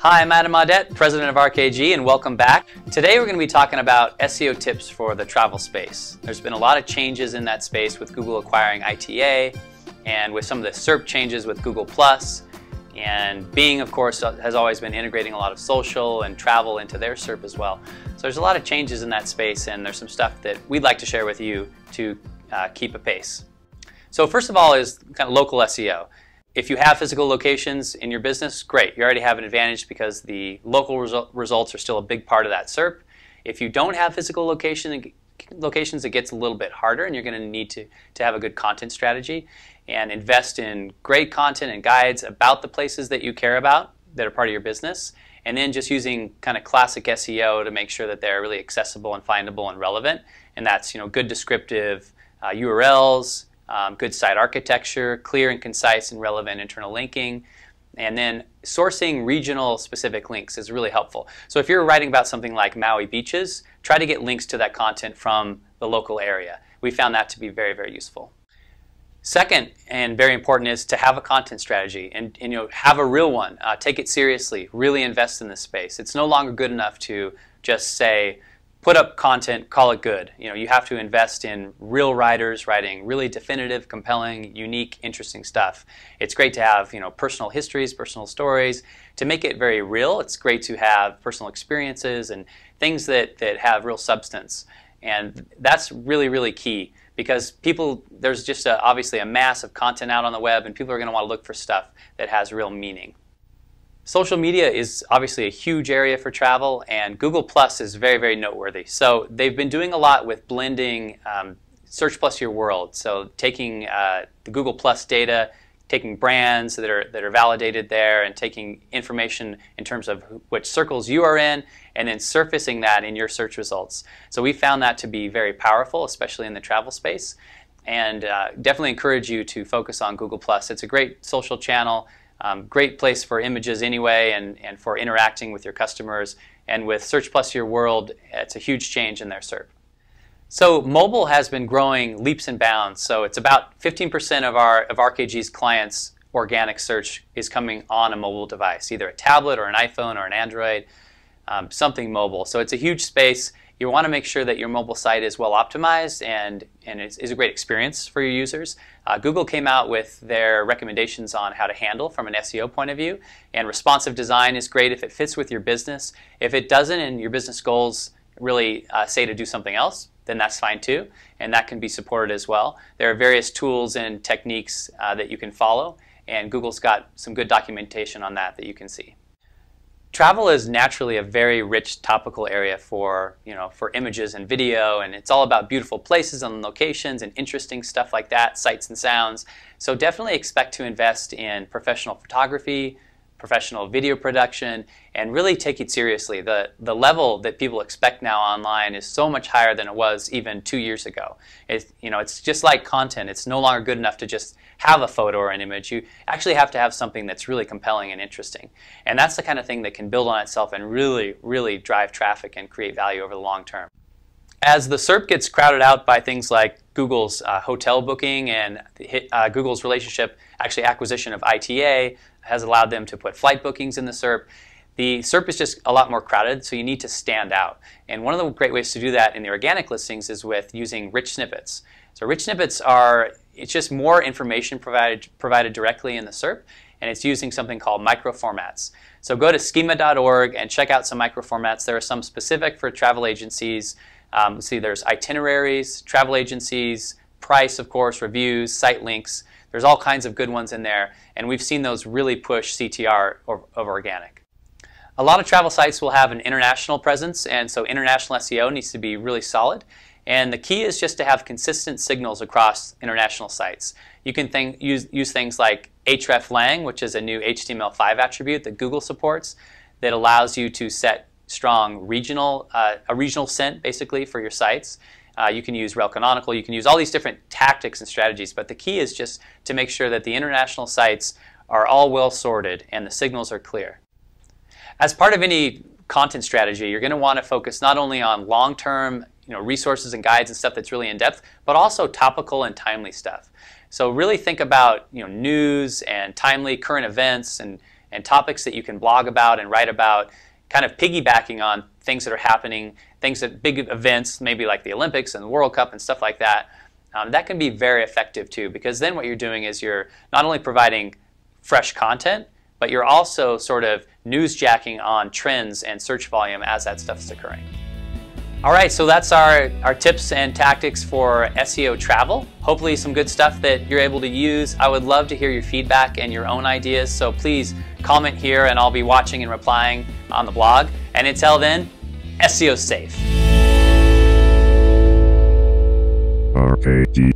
Hi, I'm Adam Audette, President of RKG, and welcome back. Today we're going to be talking about SEO tips for the travel space. There's been a lot of changes in that space with Google acquiring ITA and with some of the SERP changes with Google+, and Bing, of course, has always been integrating a lot of social and travel into their SERP as well. So there's a lot of changes in that space, and there's some stuff that we'd like to share with you to keep a pace. So first of all is kind of local SEO. If you have physical locations in your business, great. You already have an advantage because the local results are still a big part of that SERP. If you don't have physical locations, it gets a little bit harder, and you're going to need to have a good content strategy and invest in great content and guides about the places that you care about that are part of your business, and then just using kind of classic SEO to make sure that they're really accessible and findable and relevant. And that's, good descriptive URLs, good site architecture, clear and concise and relevant internal linking, and then sourcing regional specific links is really helpful. So if you're writing about something like Maui beaches, try to get links to that content from the local area. We found that to be very, very useful. Second, and very important, is to have a content strategy and have a real one. Take it seriously. Really invest in this space. It's no longer good enough to just say, put up content, call it good. You have to invest in real writers writing really definitive, compelling, unique, interesting stuff. It's great to have personal histories, personal stories. To make it very real, it's great to have personal experiences and things that have real substance. And that's really, really key because there's just obviously a mass of content out on the web, and people are going to want to look for stuff that has real meaning. Social media is obviously a huge area for travel, and Google Plus is very, very noteworthy. So they've been doing a lot with blending Search Plus Your World. So taking the Google Plus data, taking brands that are validated there, and taking information in terms of which circles you are in, and then surfacing that in your search results. So we found that to be very powerful, especially in the travel space, and definitely encourage you to focus on Google Plus. It's a great social channel. Great place for images anyway, and for interacting with your customers. And with Search Plus Your World, it's a huge change in their SERP. So mobile has been growing leaps and bounds. So it's about 15% of RKG's clients' organic search is coming on a mobile device, either a tablet or an iPhone or an Android, something mobile. So it's a huge space. You want to make sure that your mobile site is well optimized and is a great experience for your users. Google came out with their recommendations on how to handle from an SEO point of view, and responsive design is great if it fits with your business. If it doesn't and your business goals really say to do something else, then that's fine too, and that can be supported as well. There are various tools and techniques that you can follow, and Google's got some good documentation on that you can see. Travel is naturally a very rich topical area for images and video, and it's all about beautiful places and locations and interesting stuff like that, sights and sounds. So definitely expect to invest in professional photography, professional video production, and really take it seriously. The level that people expect now online is so much higher than it was even 2 years ago. It's just like content. It's no longer good enough to just have a photo or an image. You actually have to have something that's really compelling and interesting. And that's the kind of thing that can build on itself and really, really drive traffic and create value over the long term. As the SERP gets crowded out by things like Google's hotel booking and Google's acquisition of ITA has allowed them to put flight bookings in the SERP, the SERP is just a lot more crowded, so you need to stand out. And one of the great ways to do that in the organic listings is with using rich snippets. So rich snippets it's just more information provided directly in the SERP, and it's using something called microformats. So go to schema.org and check out some microformats. There are some specific for travel agencies. See, there's itineraries, travel agencies, price, of course, reviews, site links. There's all kinds of good ones in there, and we've seen those really push CTR of organic. A lot of travel sites will have an international presence, and so international SEO needs to be really solid. And the key is just to have consistent signals across international sites. You can use things like hreflang, which is a new HTML5 attribute that Google supports that allows you to set strong a regional scent basically for your sites. You can use rel canonical, you can use all these different tactics and strategies, but the key is just to make sure that the international sites are all well sorted and the signals are clear. As part of any content strategy, you're going to want to focus not only on long-term resources and guides and stuff that's really in-depth, but also topical and timely stuff. So really think about news and timely current events and and topics that you can blog about and write about, kind of piggybacking on things that are happening, things that big events, maybe like the Olympics and the World Cup and stuff like that. That can be very effective too, because then what you're doing is you're not only providing fresh content, but you're also sort of newsjacking on trends and search volume as that stuff is occurring. All right, so that's our tips and tactics for SEO travel. Hopefully some good stuff that you're able to use. I would love to hear your feedback and your own ideas, so please comment here and I'll be watching and replying on the blog. And until then, SEO safe. RKG.